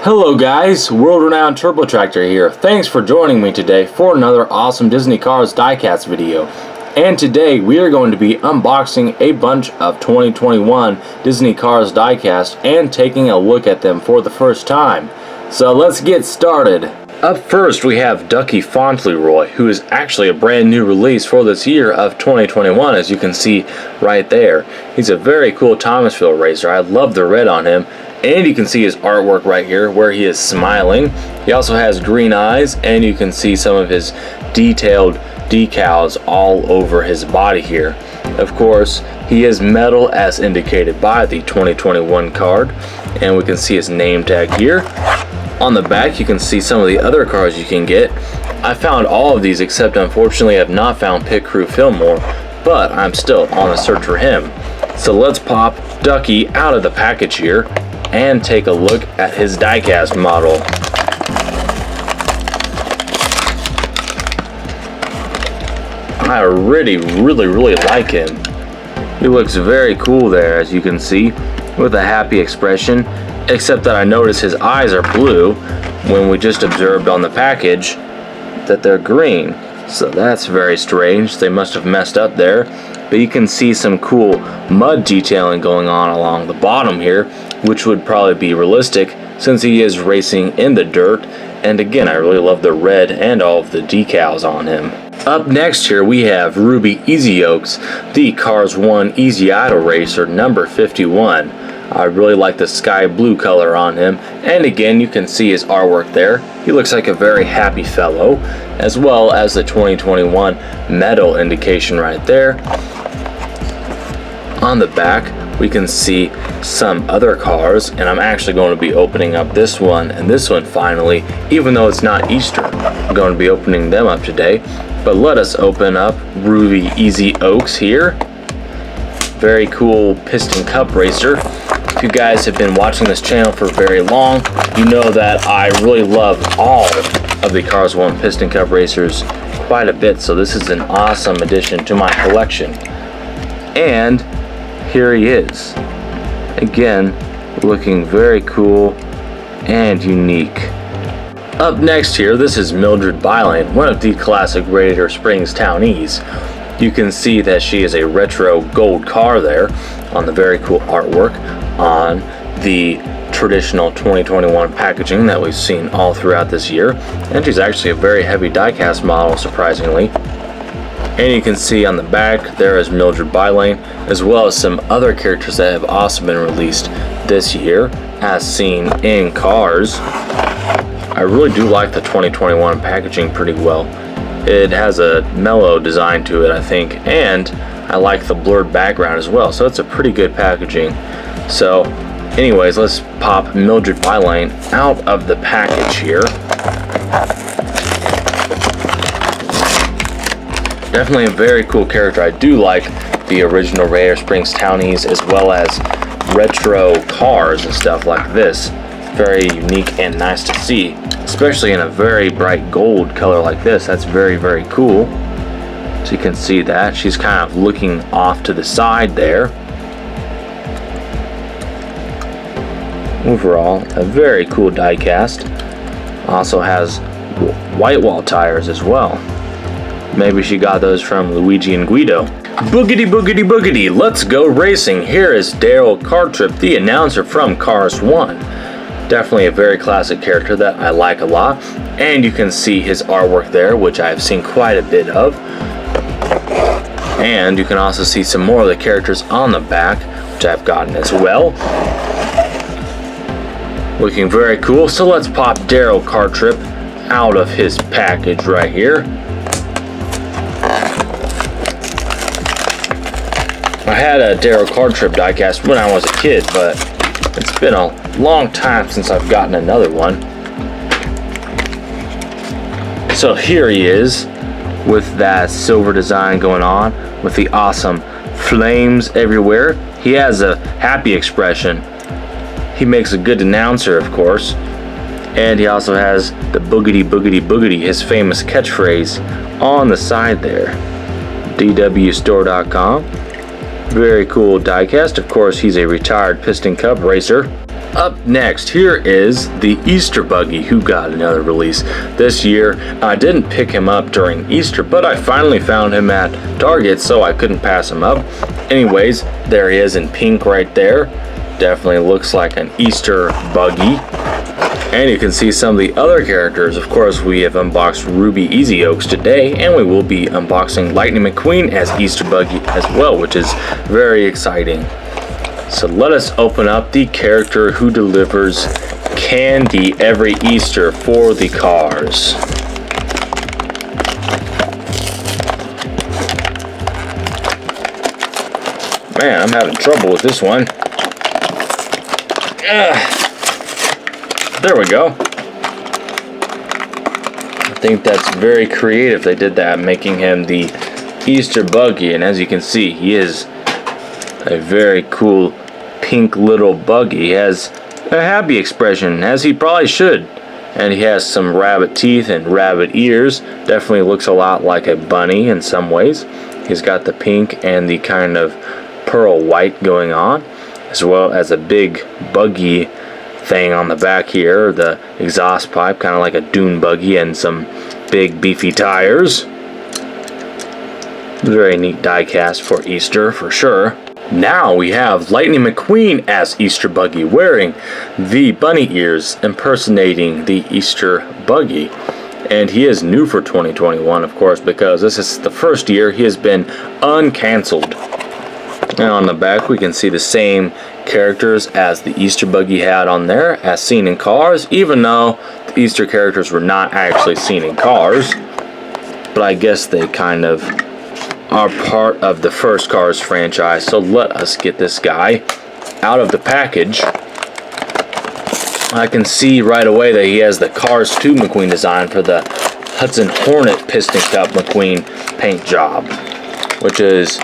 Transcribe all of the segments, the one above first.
Hello guys, world-renowned Turbo Tractor here. Thanks for joining me today for another awesome Disney Cars Diecast video. And today we are going to be unboxing a bunch of 2021 Disney Cars Diecast and taking a look at them for the first time. So let's get started. Up first we have Ducky Fauntleroy, who is actually a brand new release for this year of 2021, as you can see right there. He's a very cool Thomasville racer. I love the red on him. And you can see his artwork right here where he is smiling. He also has green eyes, and you can see some of his detailed decals all over his body here. Of course, he is metal as indicated by the 2021 card, and we can see his name tag here. On the back you can see some of the other cars you can get. I found all of these, except unfortunately I have not found Pit Crew Fillmore, but I'm still on the search for him. So let's pop Ducky out of the package here and take a look at his diecast model. I really like him. He looks very cool there, as you can see, with a happy expression, except that I notice his eyes are blue when we just observed on the package that they're green. So that's very strange. They must have messed up there. But you can see some cool mud detailing going on along the bottom here, which would probably be realistic since he is racing in the dirt. And again, I really love the red and all of the decals on him. Up next here we have Ruby Easy Oaks, the Cars 1 Easy Idle Racer number 51. I really like the sky blue color on him, and again you can see his artwork there. He looks like a very happy fellow, as well as the 2021 metal indication right there. On the back we can see some other cars, and I'm actually going to be opening up this one and this one finally, even though it's not Easter. I'm going to be opening them up today. But let us open up Ruby Easy Oaks here. Very cool Piston Cup racer. If you guys have been watching this channel for very long, you know that I really love all of the Cars 1 Piston Cup racers quite a bit, so this is an awesome addition to my collection. And here he is. Again, looking very cool and unique. Up next here, this is Mildred Bylane, one of the classic Radiator Springs townies. You can see that she is a retro gold car there on the very cool artwork on the traditional 2021 packaging that we've seen all throughout this year. And she's actually a very heavy diecast model, surprisingly. And you can see on the back there is Mildred Bylane, as well as some other characters that have also been released this year, as seen in Cars. I really do like the 2021 packaging pretty well. It has a mellow design to it, I think, and I like the blurred background as well, so it's a pretty good packaging. So anyways, let's pop Mildred Bylane out of the package here. Definitely a very cool character. I do like the original Radiator Springs townies, as well as retro cars and stuff like this. Very unique and nice to see, especially in a very bright gold color like this. That's very cool. So you can see that she's kind of looking off to the side there. Overall, a very cool diecast. Also has white wall tires as well. Maybe she got those from Luigi and Guido. Boogity boogity boogity, let's go racing. Here is Darryl Cartrip, the announcer from Cars 1. Definitely a very classic character that I like a lot. And you can see his artwork there, which I have seen quite a bit of. And you can also see some more of the characters on the back, which I've gotten as well. Looking very cool. So let's pop Darryl Cartrip out of his package right here. I had a Darryl Cartrip diecast when I was a kid, but it's been a long time since I've gotten another one. So here he is with that silver design going on with the awesome flames everywhere. He has a happy expression. He makes a good announcer, of course. And he also has the boogity boogity boogity, his famous catchphrase, on the side there. DWstore.com. Very cool diecast. Of course, he's a retired Piston Cup racer. Up next, here is the Easter Buggy, who got another release this year. I didn't pick him up during Easter, but I finally found him at Target, so I couldn't pass him up. Anyways, there he is in pink right there. Definitely looks like an Easter Buggy. And you can see some of the other characters. Of course, we have unboxed Ruby Easy Oaks today, and we will be unboxing Lightning McQueen as Easter Buggy as well, which is very exciting. So let us open up the character who delivers candy every Easter for the cars. Man, I'm having trouble with this one. There we go. I think that's very creative. They did that, making him the Easter Buggy, and as you can see, he is a very cool pink little buggy. He has a happy expression, as he probably should, and he has some rabbit teeth and rabbit ears. Definitely looks a lot like a bunny in some ways. He's got the pink and the kind of pearl white going on, as well as a big buggy thing on the back here, the exhaust pipe, kind of like a dune buggy, and some big beefy tires. Very neat diecast for Easter for sure. Now we have Lightning McQueen as Easter Buggy, wearing the bunny ears, impersonating the Easter Buggy. And he is new for 2021, of course, because this is the first year he has been uncanceled. And on the back we can see the same characters as the Easter Buggy had on there, as seen in Cars, even though the Easter characters were not actually seen in Cars. But I guess they kind of are part of the first Cars franchise. So let us get this guy out of the package. I can see right away that he has the Cars 2 McQueen design for the Hudson Hornet Piston Cup McQueen paint job, which is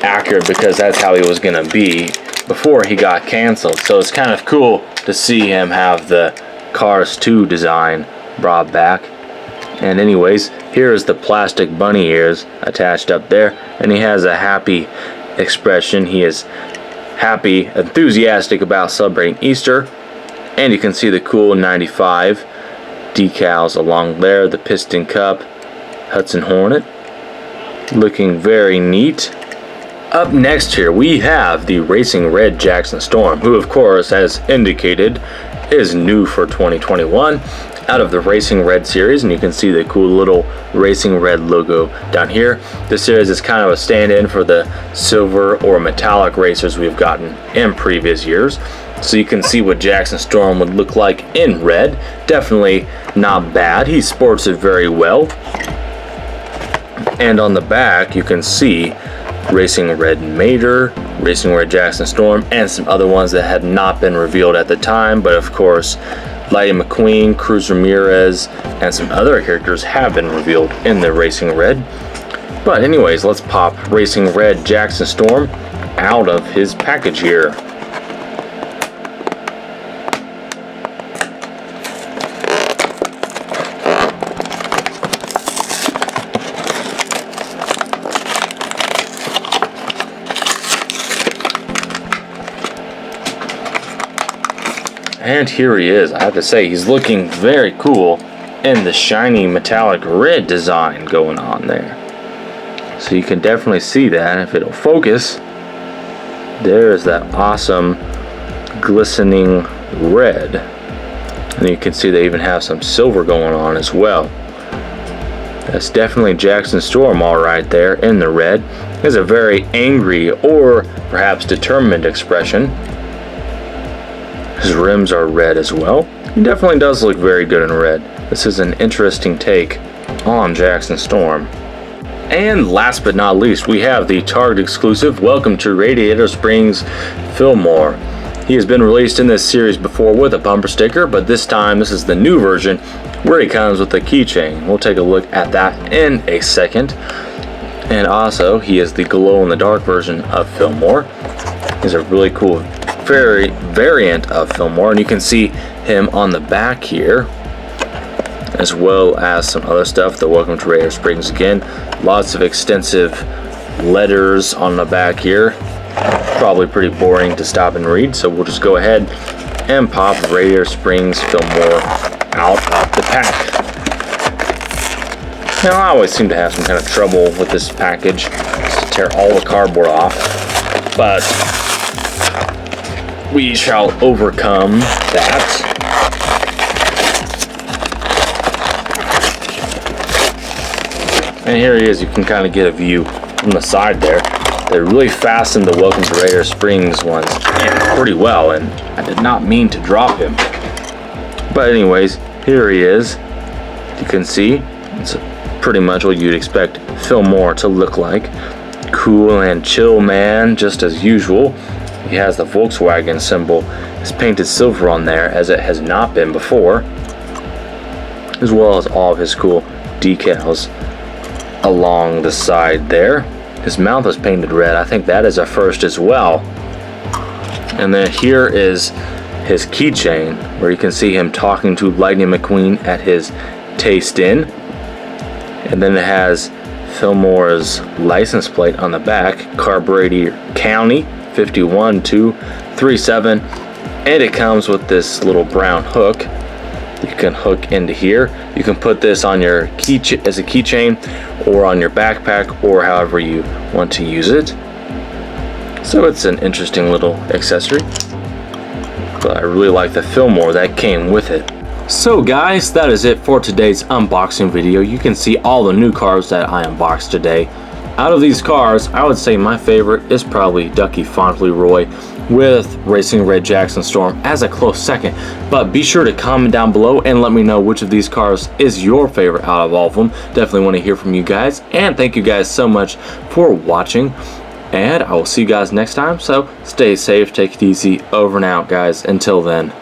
accurate because that's how he was going to be before he got canceled. So it's kind of cool to see him have the Cars 2 design brought back. And anyways, here is the plastic bunny ears attached up there, and he has a happy expression. He is happy, enthusiastic about celebrating Easter. And you can see the cool 95 decals along there, the Piston Cup, Hudson Hornet, looking very neat. Up next here we have the Racing Red Jackson Storm, who of course, as indicated, is new for 2021 out of the Racing Red series, and you can see the cool little Racing Red logo down here. This series is kind of a stand-in for the silver or metallic racers we've gotten in previous years. So you can see what Jackson Storm would look like in red. Definitely not bad. He sports it very well. And on the back you can see Racing Red Mater, Racing Red Jackson Storm, and some other ones that had not been revealed at the time, but of course Lightning McQueen, Cruz Ramirez, and some other characters have been revealed in the Racing Red. But anyways, let's pop Racing Red Jackson Storm out of his package here. And here he is. I have to say, he's looking very cool in the shiny metallic red design going on there. So you can definitely see that if it'll focus. There is that awesome glistening red. And you can see they even have some silver going on as well. That's definitely Jackson Storm all right there in the red. He has a very angry or perhaps determined expression. His rims are red as well. He definitely does look very good in red. This is an interesting take on Jackson Storm. And last but not least, we have the Target exclusive Welcome to Radiator Springs Fillmore. He has been released in this series before with a bumper sticker, but this time this is the new version where he comes with a keychain. We'll take a look at that in a second. And also, he is the glow-in-the-dark version of Fillmore. He's a really cool variant of Fillmore, and you can see him on the back here, as well as some other stuff. The Welcome to Radiator Springs again. Lots of extensive letters on the back here. probably pretty boring to stop and read, so we'll just go ahead and pop Radiator Springs Fillmore out of the pack. Now, I always seem to have some kind of trouble with this package, just to tear all the cardboard off, but we shall overcome that. And here he is. You can kind of get a view from the side there. They really fastened the Welcome to Radiator Springs ones in pretty well, and I did not mean to drop him. But anyways, here he is. You can see it's pretty much what you'd expect Fillmore to look like. Cool and chill man, just as usual. He has the Volkswagen symbol. It's painted silver on there, as it has not been before, as well as all of his cool decals along the side there. His mouth is painted red. I think that is a first as well. And then here is his keychain, where you can see him talking to Lightning McQueen at his Taste In. And then it has Fillmore's license plate on the back, Carburetor County 51237, and it comes with this little brown hook you can hook into here. You can put this on your as a keychain, or on your backpack, or however you want to use it. So it's an interesting little accessory, but I really like the Fillmore that came with it. So guys, that is it for today's unboxing video. You can see all the new cars that I unboxed today. Out of these cars, I would say my favorite is probably Ducky Fauntleroy, with Racing Red Jackson Storm as a close second. But be sure to comment down below and let me know which of these cars is your favorite out of all of them. Definitely want to hear from you guys, and thank you guys so much for watching, and I will see you guys next time. So stay safe, take it easy, over and out guys, until then.